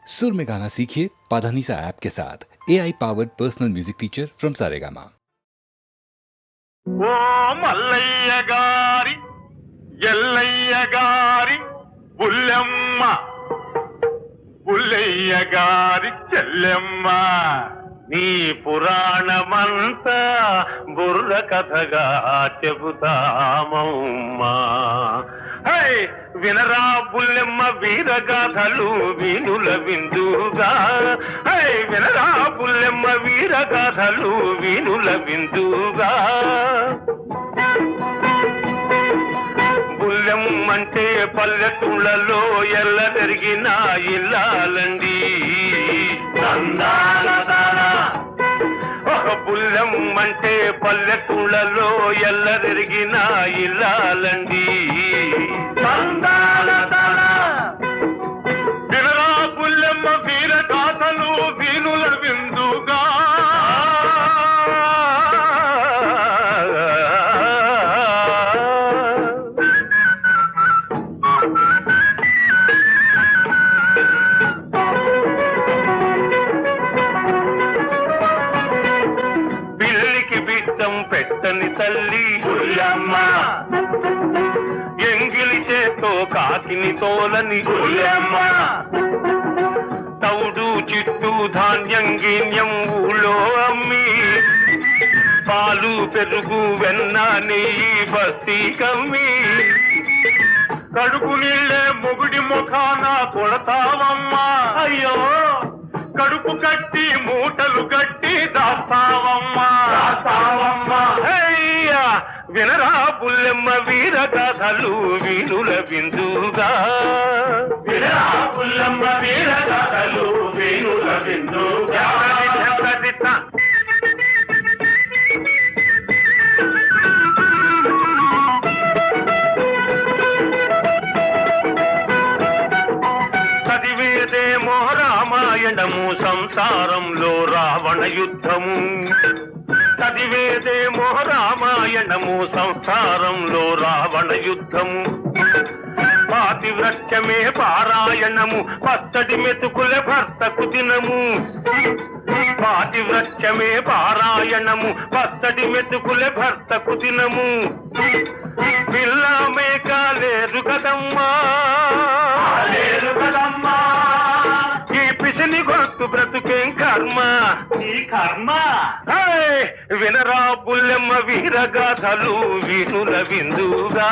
सुर में गाना सीखिए पाधानीसा ऐप के साथ AI powered personal music teacher from Saregama. ఓ మల్లయ్య గారి ఎల్లయ్య గారి బుల్లెమ్మ బుల్లయ్య గారి చెల్లెమ్మ నీ పురాణమంతా బుర్ర కథగా చెబుతామమ్మా. హై వినరా బుల్లెమ్మ వీరగాథలు వీనుల విందుగా. హై వినరా బుల్లెమ్మ వీరగాథలు వీనుల విందుగా. బుల్లెమ్మంటే పల్లెటూళ్ళలో ఎల్ల తిరిగిన ఇల్లాలండి. బుల్లెమ్మంటే పల్లెటూళ్ళలో ఎల్ల తిరిగిన ఇల్లాలండి. వినరా బుల్లెమ్మ వీరగాథలు వీనుల విందుగా. పెట్టని తల్లి బుల్లెమ్మ, ఎంగిలి చేతో కాకిని తోలని బుల్లెమ్మ, తౌడు చిట్టు ధాన్యం గీన్యం ఊళ్ళో అమ్మి, పాలు పెరుగు వెన్న నెయ్యి బస్తీ కమ్మి, కడుపు నీళ్ళే మొగుడి ముఖాన కొడతావమ్మా. అయ్యో కడుపు కట్టి మూటలు కట్టి దాస్తావమ్మా. వినరా బుల్లెమ్మ వీరగాథలు వీనుల విందుగా. వినరా బుల్లెమ్మ వీరగాథలు వీనుల విందుగా. చదివేదేమో రామాయణము సంసారంలో రావణ యుద్ధము. చదివేదేమో రామాయణము సంసారంలో రావణ యుద్ధము. పాతివ్రత్యమే పారాయణము పచ్చడి మెతుకుల భర్తకు దినము. పాతివ్రత్యమే పారాయణము పచ్చడి మెతుకుల భర్తకు దినము. పిల్ల మేక లేరు కదమ్మా, లేరు కదమ్మా. ఈ పిసిని గొంతు బ్రతుకేం కర్మ, ఈ కర్మ. వినరా బుల్లెమ్మ వీరగాథలు వీనుల విందుగా.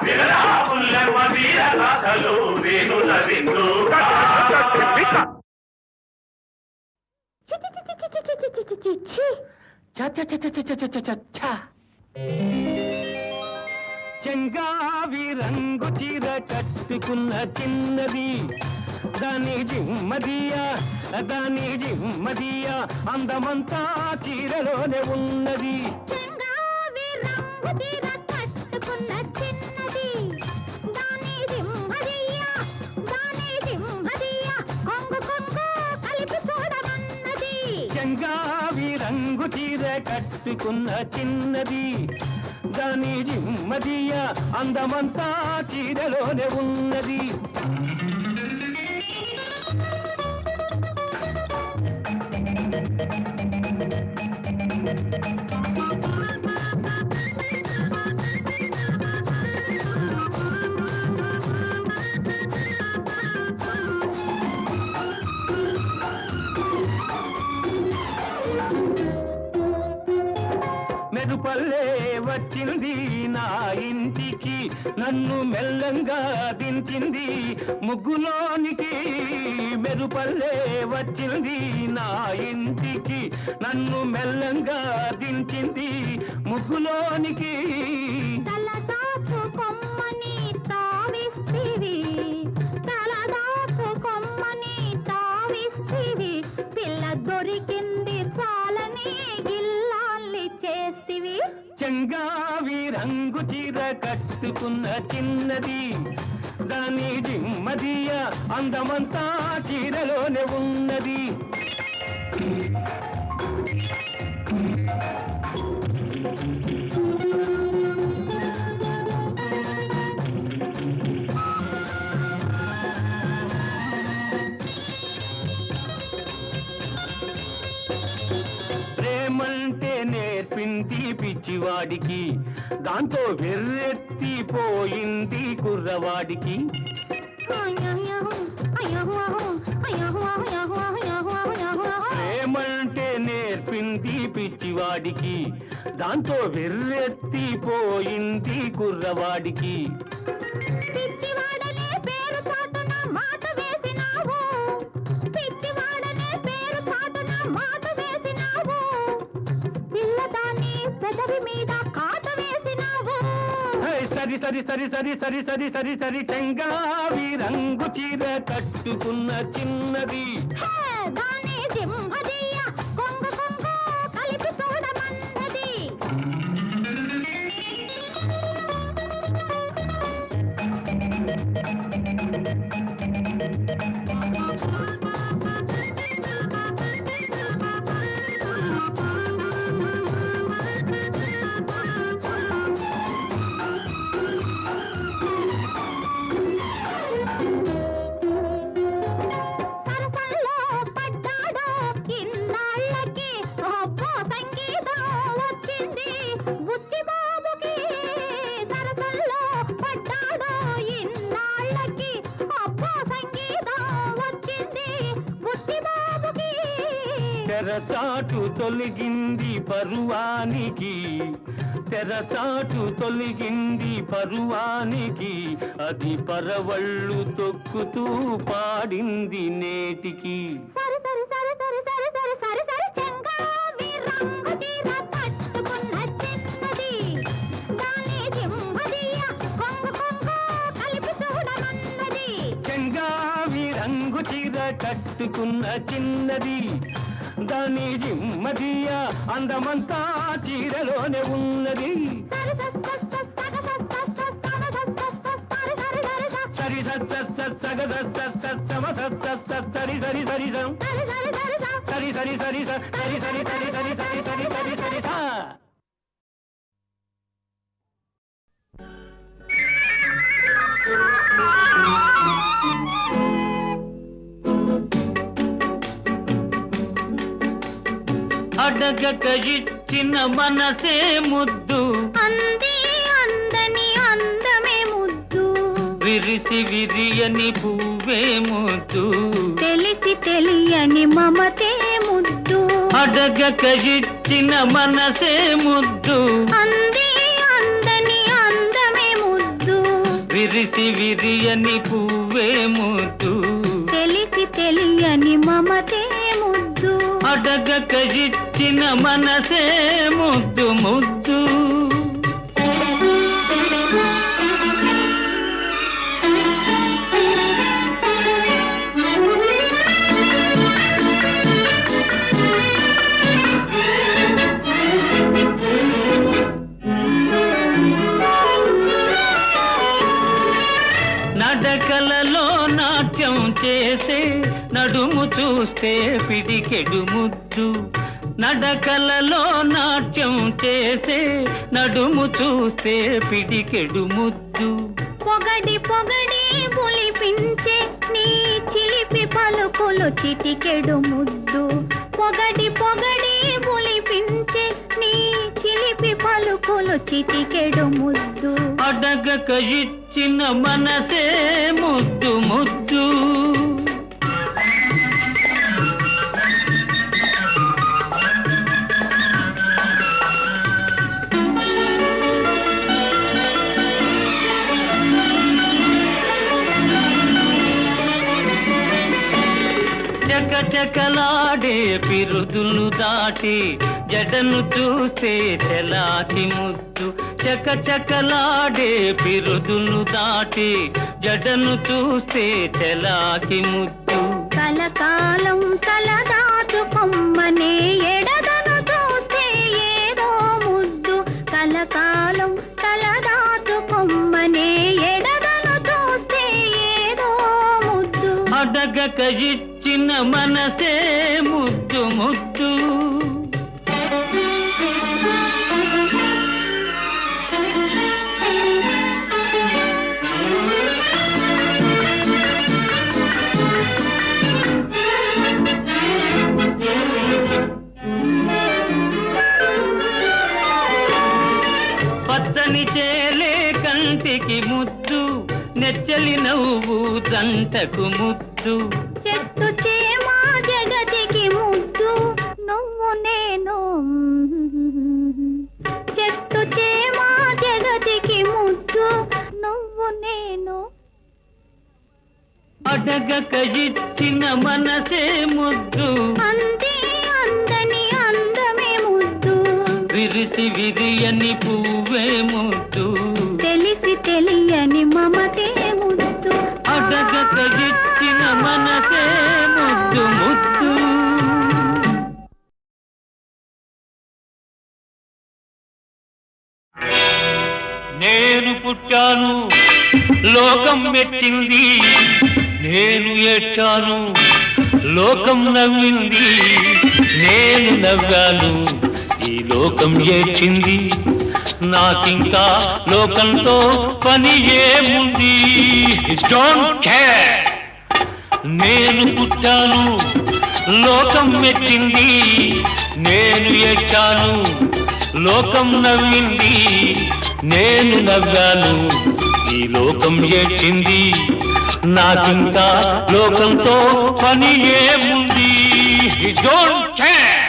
వినరా బుల్లెమ్మ వీరగాథలు వీనుల విందుగా. చెంగావి రంగు చీర కట్టుకున్న చిన్నది, దాని జిమ్మదియా దాని జిమ్మదియా అందమంతా చీరలోనే ఉన్నది. చెంగావి రంగు చీర కట్టుకున్న చిన్నది, దాని జిమ్మదియా దాని జిమ్మదియా కొంగు కొంగు కలిపి చూడమన్నది. చెంగావి రంగు చీర కట్టుకున్న చిన్నది, దాని జిమ్మదియా అందమంతా చీరలోనే ఉన్నది. మెరుపల్లే వచ్చింది నా ఇంటికి, నన్ను మెల్లంగా దించింది ముగ్గులోనికి. మెరుపల్లే వచ్చింది నా ఇంటికి, నన్ను మెల్లంగా దించింది ముగ్గులోనికి. తలదాపు కొమ్మని తావిస్తివి, తలదాపు కొమ్మని తావిస్తివి, పిల్ల దొరికింది చాలని గిల్లాల్ని చేస్తివి. చెంగావి రంగు చీర కట్టుకున్న చిన్నది, దాని జిమ్మదియా అందమంతా చీరలోనే ఉన్నది. పిచ్చివాడికి, దాంతో వెర్రెత్తిపోయింది కుర్రవాడికి. ప్రేమంటే నేర్పింది పిచ్చివాడికి, దాంతో వెర్రెత్తిపోయింది కుర్రవాడికి. పిచ్చివాడనే పేరు చాటున మాట వేసినావు, పిచ్చివాడనే పేరు చాటున మాట వేసినావు, పిల్లదాన్ని పెదవి మీద కాట వేసినావు. సరి సరి సరి సరి సరి సరి సరి సరి చెంగావి రంగు చీర కట్టుకున్న చిన్నది, దాని సింహదీయ కొంగు కొంగు కలిపి చూడమన్నది. సరసల్లో పడ్డాడు ఇన్నాళ్ళకి, అబ్బో సంగీతం వచ్చింది బుచ్చిబాబుకి. సరసల్లో పడ్డాడు ఇన్నాళ్ళకి, అబ్బో సంగీతం వచ్చింది బుచ్చిబాబుకి. తెరచాటు తొలగింది పరువానికి, తెరచాటు తొలగింది పరువానికి, అది పరవళ్ళు తొక్కుతూ పాడింది నేటికి. సరి సరి సరి సరి సరి సరి సరి సరి చెంగావి రంగు చీర కట్టుకున్న చిన్నది, దాని సింహదీయ కొంగు కొంగు కలిపి చూడమన్నది. చెంగావి రంగు చీర కట్టుకున్న చిన్నది, దాని జిమ్మదియ అందమంతా చీరలోనే ఉన్నది. సరి సరి సరి సరి సరి సరి సరి సరి సరి సరి సరి సరి సరి సరి సరి సా. అడగక ఇచ్చిన మనసే ముద్దు, అంది అందని అందమే ముద్దు, విరిసి విరియని పువ్వే ముద్దు, తెలిసి తెలియని మమతే ముద్దు, అడగక ఇచ్చిన మనసే ముద్దు, అంది అందని అందమే ముద్దు, విరిసి విరియని పువ్వే ముద్దు, తెలిసి తెలియని మమతే ముద్దు. అడగక ఇచ్చిన మనసే ముద్దు ముద్దు. నడకలలో నాట్యం చేసే నడుము చూస్తే పిడికెడు ముద్దు, నడకలలో నాట్యం చేసే నడుము చూస్తే పిడికెడు ముద్దు, పొగడి పొగడి పులిపించే నీ చిలిపి పలుకులు చిటికెడు ముద్దు, పొగడి పొగడి పులిపించే నీ చిలిపి పలుకులు చిటికెడు ముద్దు. అడగక ఇచ్చిన మనసే ముద్దు ముద్దు. చకచకలాడే పిరుదులు దాటి జడను చూస్తే చెలాకి ముద్దు, చకచకలాడే పిరుదులు దాటి జడను చూస్తే చెలాకి ముద్దు, కలకాలం తలదాచుకొమ్మనే ఎడదను చూస్తే ఏదో ముద్దు, కలకాలం తలదాచుకొమ్మనే ఎడదను చూస్తే ఏదో ముద్దు. అడగక ఇచ్చిన మనసే ముద్దు ముద్దు. జంటకు ముద్దు చెట్టు చేమా జగతికి ముద్దు నువ్వు నేను చెట్టు చేమా జగతికి ముద్దు నువ్వు నేను అడగక ఇచ్చిన మనసే ముద్దు అంది అందని అందమే ముద్దు విరిసి విరియని పువ్వే ముద్దు తెలిసి తెలియని మమతే ముద్దు అడగక ఇచ్చిన మనసే ముద్దు ముద్దు నేను పుట్టాను లోకం మెచ్చింది నేను ఏడ్చాను లోకం నవ్వింది నేను నవ్వాను ఈ లోకం ఏడ్చింది నాకింకా లోకంతో పని ఏముంది డోంట్ కేర్ నేను పుట్టాను లోకం మెచ్చింది నేను ఏడ్చాను లోకం నవ్వింది నేను నవ్వాను ఈ లోకం ఏడ్చింది నాకింకా లోకంతో పని ఏముంది డోంట్ కేర్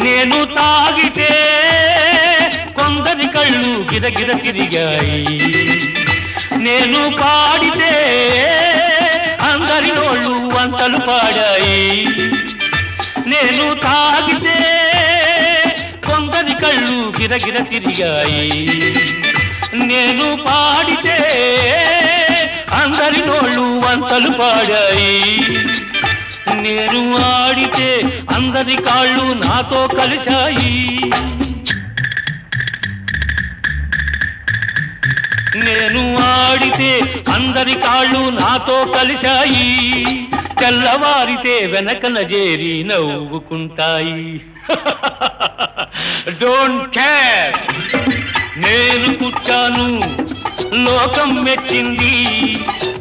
నేను తాగితే కొందరి కళ్ళు గిరగిర తిరిగాయి నేను పాడితే అందరి నోళ్ళు వంతలు పాడాయి నేను తాగితే కొందరి కళ్ళు గిరగిర తిరిగాయి నేను పాడితే అందరి నోళ్ళు వంతలు పాడాయి నేను ఆడితే అందరి కాళ్ళు నాతో కలిశాయి నేను ఆడితే అందరి కాళ్ళు నాతో కలిశాయి తెల్లవారితే వెనకన చేరి నవ్వుకుంటాయి డోంట్ కేర్ నేను పుట్టాను లోకం మెచ్చింది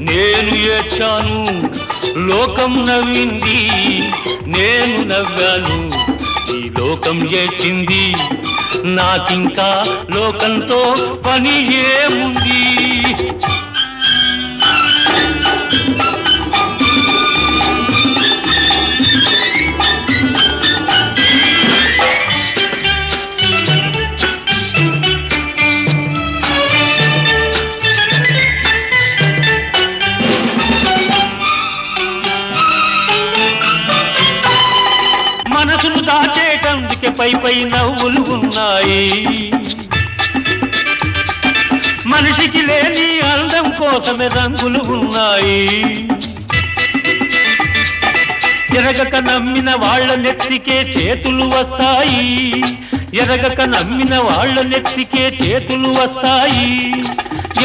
నేను ఏడ్చాను లోకం నవ్వింది నేను నవ్వాను ఈ లోకం ఏడ్చింది నాకింకా లోకంతో పని ఏముంది మనసును దాచేటందుకే పై పై నవ్వులు ఉన్నాయి మనిషికి లేని అందం కోసమే రంగులు ఉన్నాయి ఎరగక నమ్మిన వాళ్ళ నెత్తికే చేతులు వస్తాయి ఎరగక నమ్మిన వాళ్ళ నెత్తికే చేతులు వస్తాయి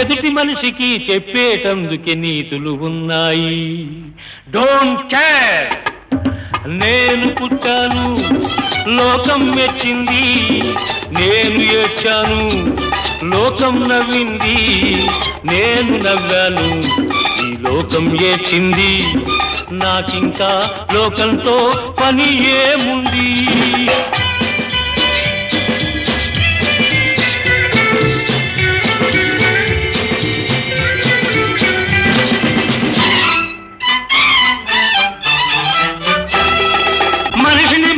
ఎదుటి మనిషికి చెప్పేటందుకే నీతులు ఉన్నాయి డోంట్ కేర్ నేను పుట్టాను లోకం మెచ్చింది నేను ఏడ్చాను లోకం నవ్వింది నేను నవ్వాను ఈ లోకం ఏడ్చింది నాకింకా లోకంతో పని ఏముంది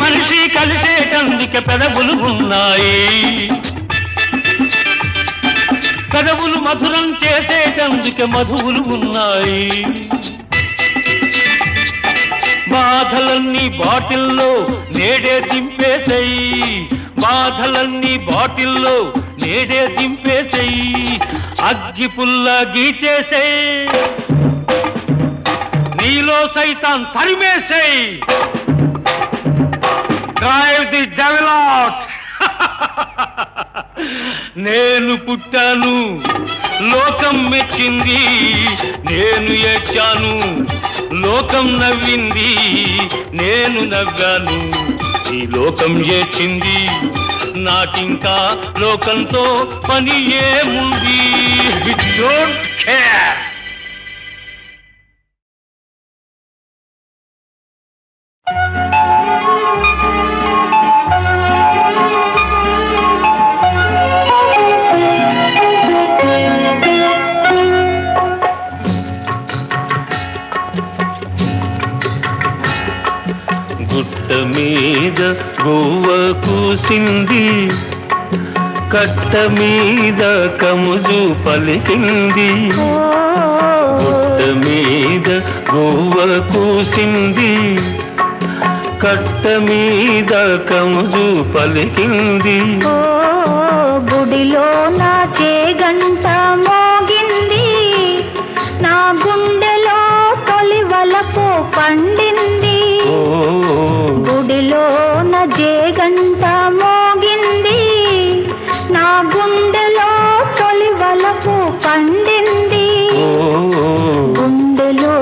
మనిషి కలిసేటందుకే పెదవులు ఉన్నాయి పెదవులు మధురం చేసేటందుకే మధువులు ఉన్నాయి బాధలన్నీ బాటిల్లో నేడే దింపేసేయి బాధలన్నీ బాటిల్లో నేడే దింపేసేయి అగ్గి పుల్ల గీచేసేయి నీలో సైతాన్ తరిమేసేయి Drive the devil out! నేను పుట్టాను లోకం మెచ్చింది నేను ఏడ్చాను లోకం నవ్వింది నేను నవ్వాను ఈ లోకం ఏడ్చింది నాకింకా లోకంతో పని ఏముంది డోంట్ కేర్. గుట్ట మీద గోవ కూసింది, కట్ట మీద కముజు పలికింది. గుట్ట మీద గోవ కూసింది, కట్ట మీద కముజు పలికింది. గుడిలో నా చేగంట మోగింది, నా గుండెలో తొలి వలపు పండింది. గుడిలో నా చేగంట మోగింది, నా గుండెలో తొలి వలపు పండింది. గుండెలో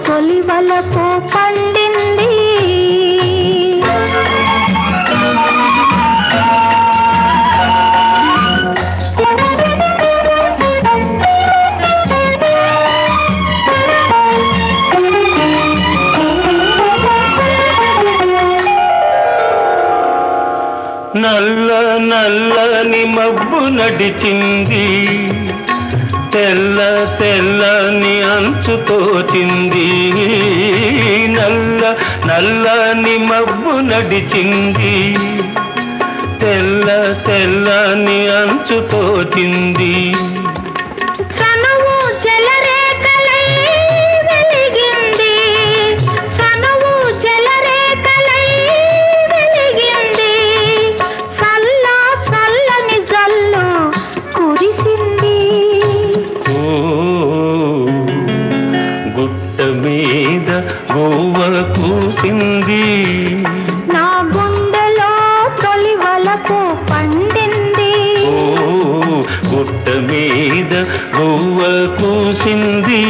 తొలి వలపు పండింది. నల్ల నల్లని మబ్బు నడిచింది, తెల్ల తెల్లని అంచు తోచింది. నల్ల నల్లని మబ్బు నడిచింది, తెల్ల తెల్లని అంచు తోచింది. గోవ కూసింది, నా గుండెలో తొలి వలపు పండింది. గుట్ట మీద గోవ కూసింది.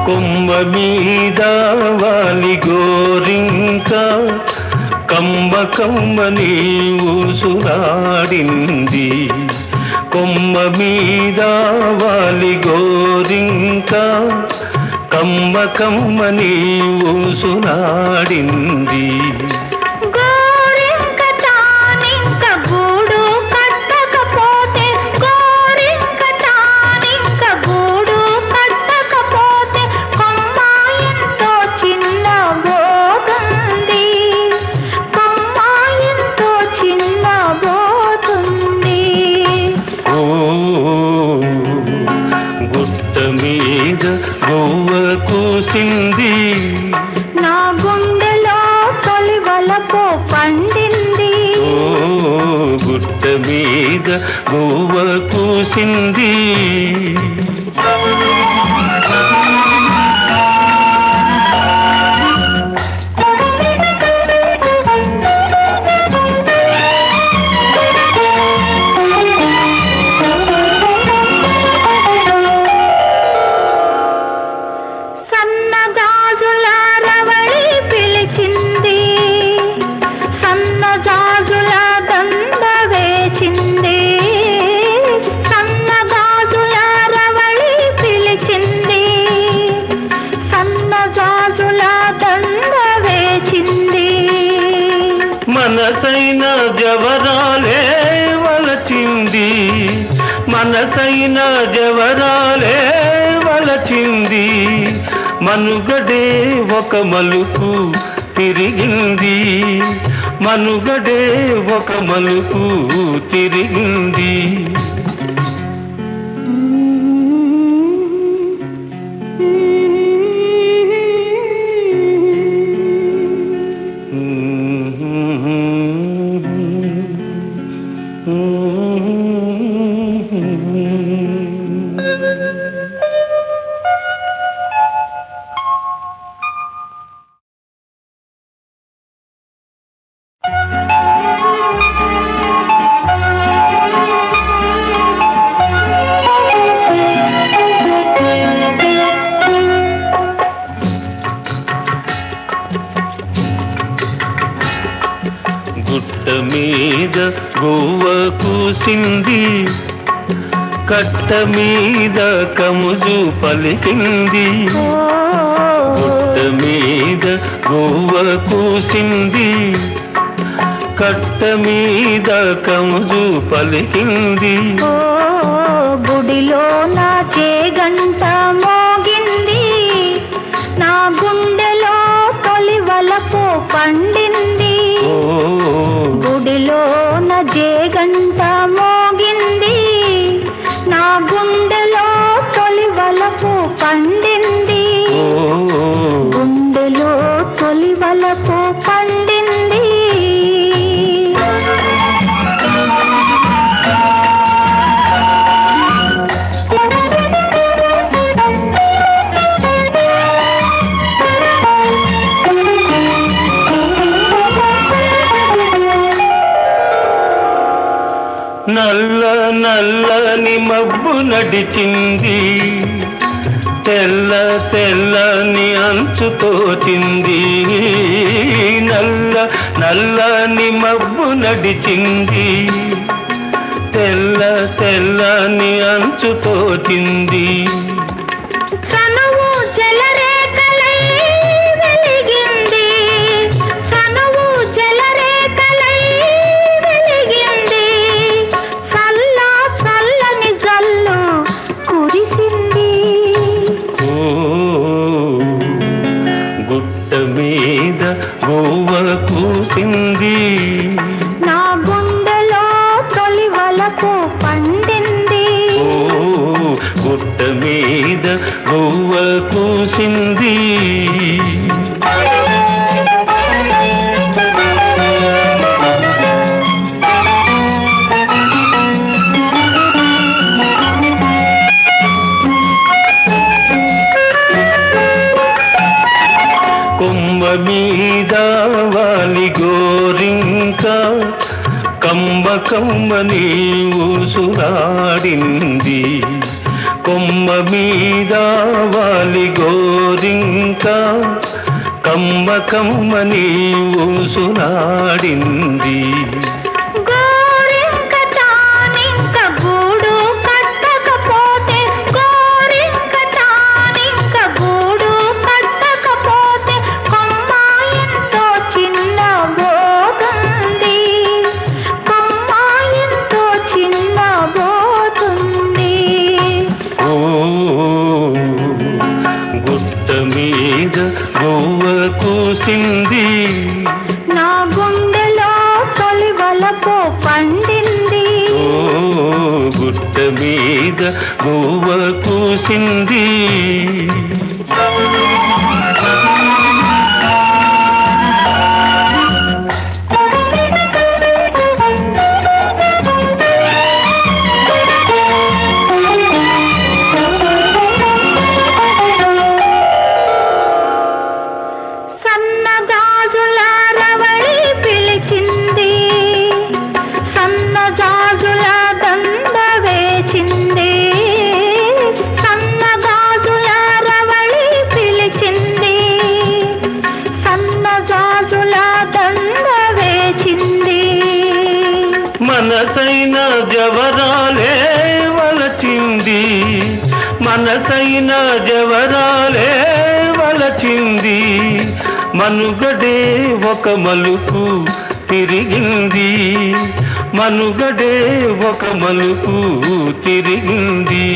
కొమ్మ మీద వాలి గోరింక, కమ్మ కమ్మని ఊసులాడింది. కొమ్మ మీద వాలి గోరింక, కమ్మ కమ్మని ఊసులాడింది. గోవ కూసింది, నా గుండెలో తొలి వలపు పండింది. గుట్ట మీద గోవ కూసింది. మనసైన జవరాలే వలచింది, మనసైన జవరాలే వలచింది. మనుగడే ఒక మలుపు తిరిగింది, మనుగడే ఒక మలుపు తిరిగింది. కూసింది కట్ట మీద కముజు పలికింది గుట్ట మీద గువ్వ కూసింది కట్ట మీద కముజు పలికింది గుడిలో నా చేగంట మోగింది నా గుండెలో తొలి వలపు పండింది గుడిలో నా చేగంట మోగింది నా గుండెలో తొలి వలపు పండింది గుండెలో తొలి వలపు పండింది నల్ల నల్లని మబ్బు నడిచింది తెల్ల తెల్లని అంచు తోచింది నల్ల నల్లని మబ్బు నడిచింది తెల్ల తెల్లని అంచు తోచింది గువ్వ కూసింది నా గుండెలో తొలి వలపు పండింది గుట్ట మీద గువ్వ కూసింది కొమ్మ మీద వాలి గోరింక కమ్మ కమ్మని ఊసులాడింది కొమ్మ మీద వాలి గోరింక కమ్మ కమ్మని ఊసులాడింది గువ్వ కూసింది నా గుండెలో తొలి వలపు పండింది గుట్ట మీద గువ్వ కూసింది మనసైన జవరాలే వలచింది మనసైన జవరాలే వలచింది మనుగడే ఒక మలుపు తిరిగింది మనుగడే ఒక మలుపు తిరిగింది